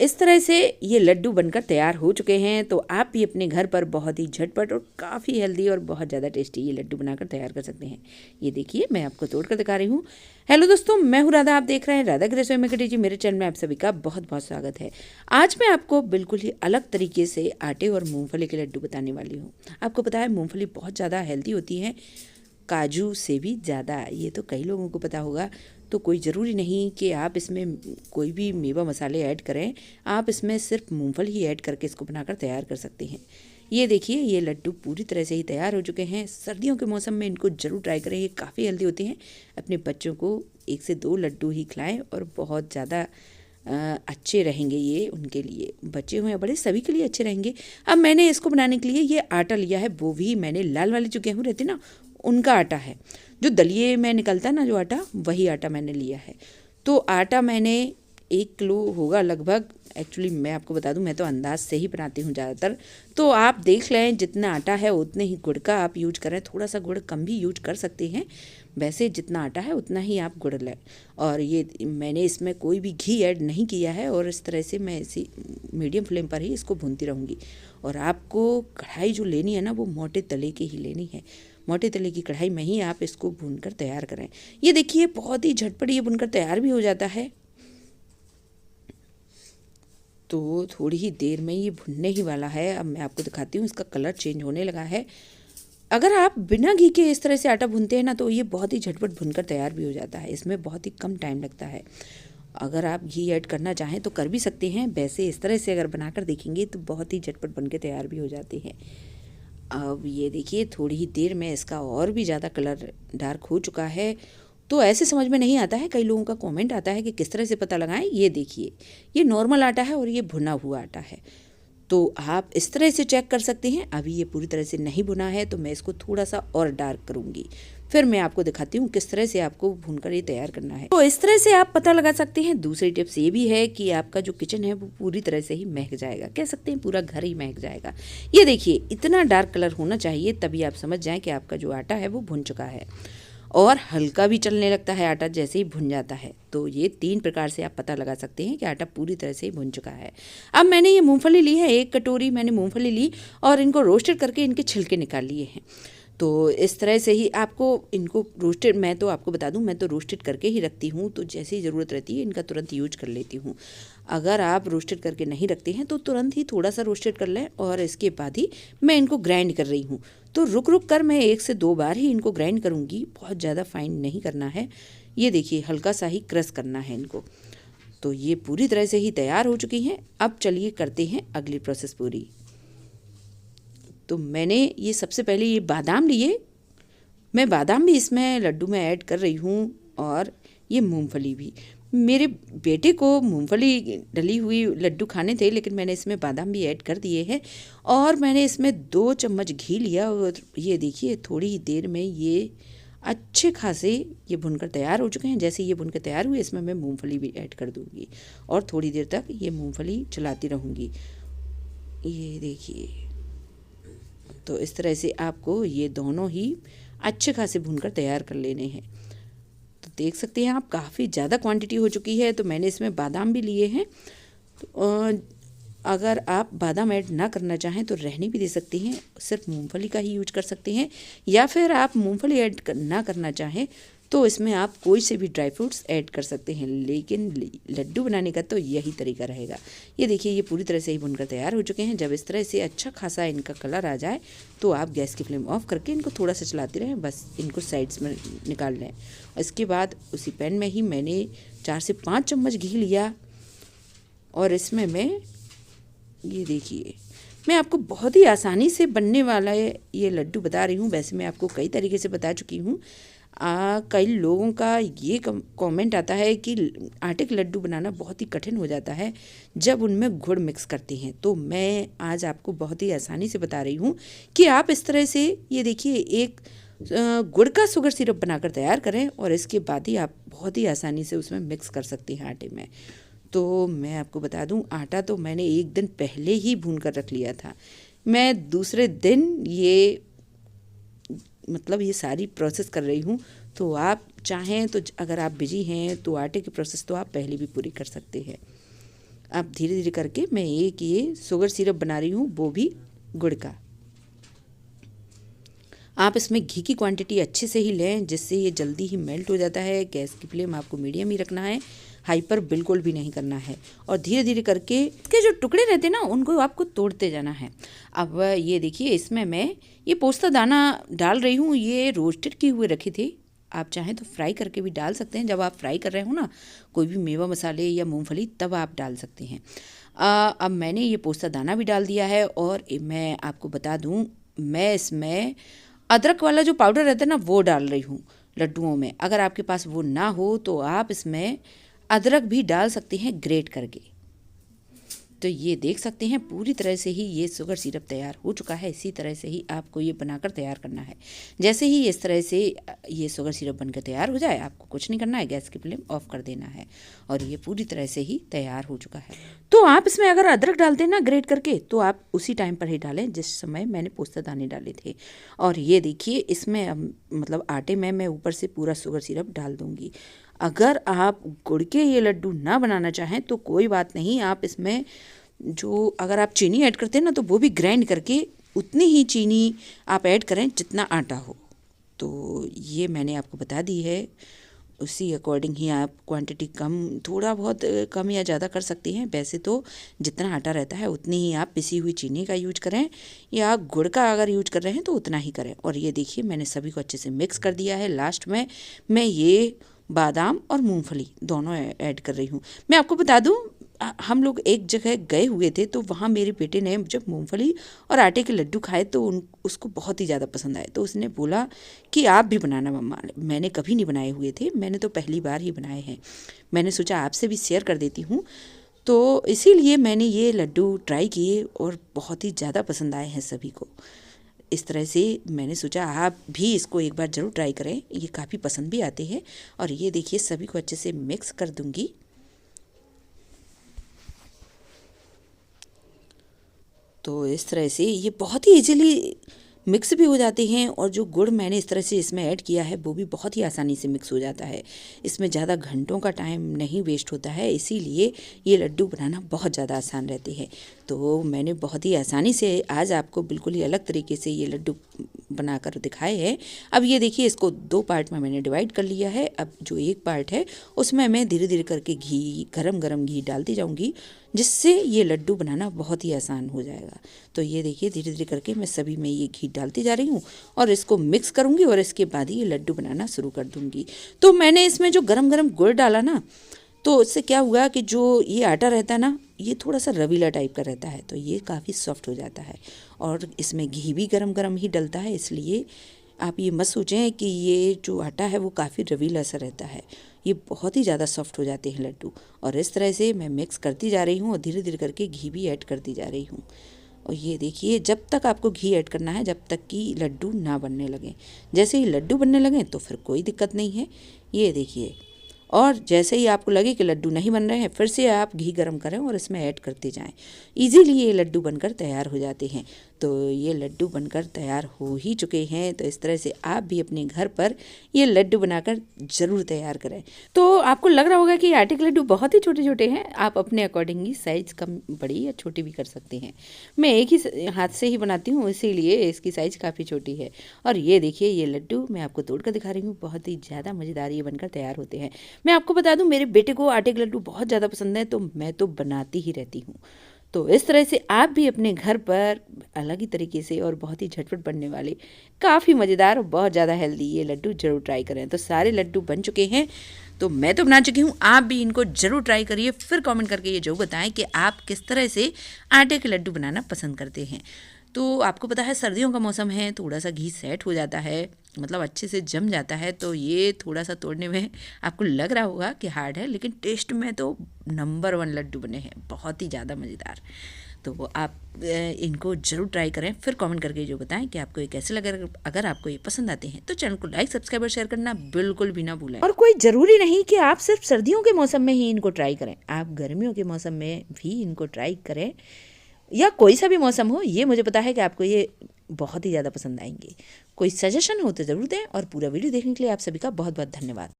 इस तरह से ये लड्डू बनकर तैयार हो चुके हैं। तो आप भी अपने घर पर बहुत ही झटपट और काफ़ी हेल्दी और बहुत ज़्यादा टेस्टी ये लड्डू बनाकर तैयार कर सकते हैं। ये देखिए मैं आपको तोड़ कर दिखा रही हूँ। हेलो दोस्तों, मैं हूँ राधा, आप देख रहे हैं राधा की रसोई में कटी जी। मेरे चैनल में आप सभी का बहुत बहुत स्वागत है। आज मैं आपको बिल्कुल ही अलग तरीके से आटे और मूँगफली के लड्डू बताने वाली हूँ। आपको पता है मूँगफली बहुत ज़्यादा हेल्दी होती है, काजू से भी ज़्यादा, ये तो कई लोगों को पता होगा। तो कोई ज़रूरी नहीं कि आप इसमें कोई भी मेवा मसाले ऐड करें, आप इसमें सिर्फ मूंगफली ही ऐड करके इसको बनाकर तैयार कर सकते हैं। ये देखिए ये लड्डू पूरी तरह से ही तैयार हो चुके हैं। सर्दियों के मौसम में इनको ज़रूर ट्राई करें, ये काफ़ी हेल्दी होते हैं। अपने बच्चों को 1 से 2 लड्डू ही खिलाएं और बहुत ज़्यादा अच्छे रहेंगे ये उनके लिए, बच्चे हों या बड़े सभी के लिए अच्छे रहेंगे। अब मैंने इसको बनाने के लिए ये आटा लिया है, वो भी मैंने लाल वाले जो गेहूँ रहते ना उनका आटा है। जो दलिए में निकलता है ना जो आटा, वही आटा मैंने लिया है। तो आटा मैंने 1 किलो होगा लगभग। एक्चुअली मैं आपको बता दूं, मैं तो अंदाज से ही बनाती हूँ ज़्यादातर। तो आप देख लें जितना आटा है उतने ही गुड़ का आप यूज करें, थोड़ा सा गुड़ कम भी यूज कर सकते हैं। वैसे जितना आटा है उतना ही आप गुड़ लें। और ये मैंने इसमें कोई भी घी ऐड नहीं किया है और इस तरह से मैं इसी मीडियम फ्लेम पर ही इसको भूनती रहूँगी। और आपको कढ़ाई जो लेनी है ना वो मोटे तले की ही लेनी है। मोटे तले की कढ़ाई में ही आप इसको भूनकर तैयार करें। ये देखिए बहुत ही झटपट ये भूनकर तैयार भी हो जाता है। तो थोड़ी ही देर में ये भुनने ही वाला है। अब मैं आपको दिखाती हूँ, इसका कलर चेंज होने लगा है। अगर आप बिना घी के इस तरह से आटा भूनते हैं ना तो ये बहुत ही झटपट भुनकर तैयार भी हो जाता है। इसमें बहुत ही कम टाइम लगता है। अगर आप घी ऐड करना चाहें तो कर भी सकते हैं। वैसे इस तरह से अगर बनाकर देखेंगे तो बहुत ही झटपट बन के तैयार भी हो जाते हैं। अब ये देखिए थोड़ी ही देर में इसका और भी ज़्यादा कलर डार्क हो चुका है। तो ऐसे समझ में नहीं आता है, कई लोगों का कमेंट आता है कि किस तरह से पता लगाएं। ये देखिए ये नॉर्मल आटा है और ये भुना हुआ आटा है। तो आप इस तरह से चेक कर सकते हैं। अभी ये पूरी तरह से नहीं भुना है तो मैं इसको थोड़ा सा और डार्क करूँगी, फिर मैं आपको दिखाती हूँ किस तरह से आपको भूनकर ये तैयार करना है। तो इस तरह से आप पता लगा सकते हैं। दूसरी टिप्स ये भी है कि आपका जो किचन है वो पूरी तरह से ही महक जाएगा, कह सकते हैं पूरा घर ही महक जाएगा। ये देखिए इतना डार्क कलर होना चाहिए, तभी आप समझ जाएं कि आपका जो आटा है वो भुन चुका है। और हल्का भी चलने लगता है आटा जैसे ही भुन जाता है। तो ये 3 प्रकार से आप पता लगा सकते हैं कि आटा पूरी तरह से ही भुन चुका है। अब मैंने ये मूंगफली ली है, 1 कटोरी मैंने मूंगफली ली और इनको रोस्टेड करके इनके छिलके निकाल लिए हैं। तो इस तरह से ही आपको इनको रोस्टेड, मैं तो आपको बता दूं मैं तो रोस्टेड करके ही रखती हूँ। तो जैसे ही ज़रूरत रहती है इनका तुरंत यूज कर लेती हूँ। अगर आप रोस्टेड करके नहीं रखते हैं तो तुरंत ही थोड़ा सा रोस्टेड कर लें और इसके बाद ही मैं इनको ग्राइंड कर रही हूँ। तो रुक रुक कर मैं 1 से 2 बार ही इनको ग्राइंड करूँगी, बहुत ज़्यादा फाइन नहीं करना है। ये देखिए हल्का सा ही क्रश करना है इनको। तो ये पूरी तरह से ही तैयार हो चुकी हैं। अब चलिए करते हैं अगली प्रोसेस पूरी। तो मैंने ये सबसे पहले ये बादाम लिए, मैं बादाम भी इसमें लड्डू में ऐड कर रही हूँ और ये मूंगफली भी। मेरे बेटे को मूंगफली डली हुई लड्डू खाने थे, लेकिन मैंने इसमें बादाम भी ऐड कर दिए हैं। और मैंने इसमें 2 चम्मच घी लिया और ये देखिए थोड़ी ही देर में ये अच्छे खासे ये भुनकर तैयार हो चुके हैं। जैसे ये भुनकर तैयार हुए इसमें मैं मूंगफली भी ऐड कर दूँगी और थोड़ी देर तक ये मूंगफली चलाती रहूँगी। ये देखिए तो इस तरह से आपको ये दोनों ही अच्छे खासे भूनकर तैयार कर लेने हैं। तो देख सकते हैं आप काफ़ी ज़्यादा क्वांटिटी हो चुकी है। तो मैंने इसमें बादाम भी लिए हैं। तो अगर आप बादाम ऐड ना करना चाहें तो रहने भी दे सकते हैं, सिर्फ मूंगफली का ही यूज कर सकते हैं। या फिर आप मूंगफली ऐड ना करना चाहें तो इसमें आप कोई से भी ड्राई फ्रूट्स ऐड कर सकते हैं, लेकिन लड्डू बनाने का तो यही तरीका रहेगा। ये देखिए ये पूरी तरह से ही भुनकर तैयार हो चुके हैं। जब इस तरह से अच्छा खासा इनका कलर आ जाए तो आप गैस की फ्लेम ऑफ करके इनको थोड़ा सा चलाते रहें, बस इनको साइड्स में निकाल लें। इसके बाद उसी पैन में ही मैंने 4 से 5 चम्मच घी लिया और इसमें मैं ये देखिए मैं आपको बहुत ही आसानी से बनने वाला ये लड्डू बता रही हूँ। वैसे मैं आपको कई तरीके से बता चुकी हूँ। कई लोगों का ये कमेंट आता है कि आटे के लड्डू बनाना बहुत ही कठिन हो जाता है जब उनमें गुड़ मिक्स करते हैं। तो मैं आज आपको बहुत ही आसानी से बता रही हूँ कि आप इस तरह से ये देखिए एक गुड़ का शुगर सिरप बनाकर तैयार करें और इसके बाद ही आप बहुत ही आसानी से उसमें मिक्स कर सकते हैं आटे में। तो मैं आपको बता दूं आटा तो मैंने 1 दिन पहले ही भून कर रख लिया था। मैं दूसरे दिन ये मतलब ये सारी प्रोसेस कर रही हूँ। तो आप चाहें तो अगर आप बिजी हैं तो आटे की प्रोसेस तो आप पहले भी पूरी कर सकते हैं। अब धीरे धीरे करके मैं एक ये शुगर सिरप बना रही हूँ, वो भी गुड़ का। आप इसमें घी की क्वांटिटी अच्छे से ही लें, जिससे ये जल्दी ही मेल्ट हो जाता है। गैस की फ्लेम आपको मीडियम ही रखना है, हाई पर बिल्कुल भी नहीं करना है। और धीरे धीरे करके इसके जो टुकड़े रहते हैं ना, उनको आपको तोड़ते जाना है। अब ये देखिए, इसमें मैं ये पोस्ता दाना डाल रही हूँ। ये रोस्टेड किए हुए रखे थे, आप चाहें तो फ्राई करके भी डाल सकते हैं। जब आप फ्राई कर रहे हो ना कोई भी मेवा मसाले या मूंगफली, तब आप डाल सकते हैं। अब मैंने ये पोस्ता दाना भी डाल दिया है। और मैं आपको बता दूं, मैं इसमें अदरक वाला जो पाउडर रहता है ना, वो डाल रही हूँ लड्डुओं में। अगर आपके पास वो ना हो तो आप इसमें अदरक भी डाल सकते हैं ग्रेट करके। तो ये देख सकते हैं पूरी तरह से ही ये शुगर सिरप तैयार हो चुका है। इसी तरह से ही आपको ये बनाकर तैयार करना है। जैसे ही इस तरह से ये शुगर सिरप बनकर तैयार हो जाए, आपको कुछ नहीं करना है, गैस की फ्लेम ऑफ कर देना है। और ये पूरी तरह से ही तैयार हो चुका है। तो आप इसमें अगर अदरक डालते हैं ना ग्रेट करके, तो आप उसी टाइम पर ही डालें जिस समय मैंने पोस्ता दाने डाले थे। और ये देखिए, इसमें मतलब आटे में मैं ऊपर से पूरा शुगर सिरप डाल दूँगी। अगर आप गुड़ के ये लड्डू ना बनाना चाहें तो कोई बात नहीं, आप इसमें जो अगर आप चीनी ऐड करते हैं ना, तो वो भी ग्राइंड करके उतनी ही चीनी आप ऐड करें जितना आटा हो। तो ये मैंने आपको बता दी है, उसी अकॉर्डिंग ही आप क्वांटिटी कम थोड़ा बहुत कम या ज़्यादा कर सकती हैं। वैसे तो जितना आटा रहता है उतनी ही आप पिसी हुई चीनी का यूज करें, या गुड़ का अगर यूज कर रहे हैं तो उतना ही करें। और ये देखिए, मैंने सभी को अच्छे से मिक्स कर दिया है। लास्ट में मैं ये बादाम और मूंगफली दोनों ऐड कर रही हूँ। मैं आपको बता दूँ, हम लोग एक जगह गए हुए थे, तो वहाँ मेरे बेटे ने जब मूंगफली और आटे के लड्डू खाए तो उसको बहुत ही ज़्यादा पसंद आए। तो उसने बोला कि आप भी बनाना मम्मा। मैंने कभी नहीं बनाए हुए थे, मैंने तो पहली बार ही बनाए हैं। मैंने सोचा आपसे भी शेयर कर देती हूँ, तो इसीलिए मैंने ये लड्डू ट्राई किए और बहुत ही ज़्यादा पसंद आए हैं सभी को। इस तरह से मैंने सोचा आप भी इसको एक बार ज़रूर ट्राई करें, ये काफ़ी पसंद भी आते हैं। और ये देखिए, सभी को अच्छे से मिक्स कर दूँगी। तो इस तरह से ये बहुत ही इजीली मिक्स भी हो जाते हैं। और जो गुड़ मैंने इस तरह से इसमें ऐड किया है, वो भी बहुत ही आसानी से मिक्स हो जाता है। इसमें ज़्यादा घंटों का टाइम नहीं वेस्ट होता है, इसीलिए ये लड्डू बनाना बहुत ज़्यादा आसान रहते हैं। तो मैंने बहुत ही आसानी से आज आपको बिल्कुल ही अलग तरीके से ये लड्डू बनाकर दिखाए हैं। अब ये देखिए, इसको 2 पार्ट में मैंने डिवाइड कर लिया है। अब जो एक पार्ट है उसमें मैं धीरे धीरे करके घी, गरम गरम घी डालती जाऊँगी, जिससे ये लड्डू बनाना बहुत ही आसान हो जाएगा। तो ये देखिए, धीरे धीरे करके मैं सभी में ये घी डालती जा रही हूँ और इसको मिक्स करूँगी और इसके बाद ही ये लड्डू बनाना शुरू कर दूँगी। तो मैंने इसमें जो गरम गरम गुड़ डाला ना, तो उससे क्या हुआ कि जो ये आटा रहता है ना, ये थोड़ा सा रवीला टाइप का रहता है, तो ये काफ़ी सॉफ्ट हो जाता है। और इसमें घी भी गरम गरम ही डलता है, इसलिए आप ये मत सोचें कि ये जो आटा है वो काफ़ी रवीला सा रहता है। ये बहुत ही ज़्यादा सॉफ्ट हो जाते हैं लड्डू। और इस तरह से मैं मिक्स करती जा रही हूँ और धीरे धीरे करके घी भी ऐड करती जा रही हूँ। और ये देखिए, जब तक आपको घी ऐड करना है जब तक कि लड्डू ना बनने लगें। जैसे ही लड्डू बनने लगें तो फिर कोई दिक्कत नहीं है। ये देखिए, और जैसे ही आपको लगे कि लड्डू नहीं बन रहे हैं, फिर से आप घी गरम करें और इसमें ऐड करते जाएं। इजीली ये लड्डू बनकर तैयार हो जाते हैं। तो ये लड्डू बनकर तैयार हो ही चुके हैं। तो इस तरह से आप भी अपने घर पर ये लड्डू बनाकर ज़रूर तैयार करें। तो आपको लग रहा होगा कि आटे के लड्डू बहुत ही छोटे छोटे हैं, आप अपने अकॉर्डिंग ही साइज़ कम, बड़ी या छोटी भी कर सकते हैं। मैं एक ही हाथ से ही बनाती हूँ, इसीलिए इसकी साइज़ काफ़ी छोटी है। और ये देखिए, ये लड्डू मैं आपको तोड़ कर दिखा रही हूँ, बहुत ही ज़्यादा मज़ेदार ये बनकर तैयार होते हैं। मैं आपको बता दूं, मेरे बेटे को आटे के लड्डू बहुत ज़्यादा पसंद है, तो मैं तो बनाती ही रहती हूँ। तो इस तरह से आप भी अपने घर पर अलग ही तरीके से और बहुत ही झटपट बनने वाले, काफ़ी मज़ेदार और बहुत ज़्यादा हेल्दी ये लड्डू ज़रूर ट्राई करें। तो सारे लड्डू बन चुके हैं, तो मैं तो बना चुकी हूँ, आप भी इनको ज़रूर ट्राई करिए। फिर कमेंट करके ये जो बताएं कि आप किस तरह से आटे के लड्डू बनाना पसंद करते हैं। तो आपको पता है, सर्दियों का मौसम है, थोड़ा सा घी सेट हो जाता है, मतलब अच्छे से जम जाता है। तो ये थोड़ा सा तोड़ने में आपको लग रहा होगा कि हार्ड है, लेकिन टेस्ट में तो नंबर 1 लड्डू बने हैं, बहुत ही ज़्यादा मज़ेदार। तो आप इनको ज़रूर ट्राई करें, फिर कमेंट करके जो बताएं कि आपको ये कैसे लगे। अगर आपको ये पसंद आते हैं तो चैनल को लाइक, सब्सक्राइब और शेयर करना बिल्कुल भी ना भूलें। और कोई ज़रूरी नहीं कि आप सिर्फ सर्दियों के मौसम में ही इनको ट्राई करें, आप गर्मियों के मौसम में भी इनको ट्राई करें, या कोई सा भी मौसम हो। ये मुझे पता है कि आपको ये बहुत ही ज़्यादा पसंद आएंगे। कोई सजेशन हो तो ज़रूर दें। और पूरा वीडियो देखने के लिए आप सभी का बहुत बहुत धन्यवाद।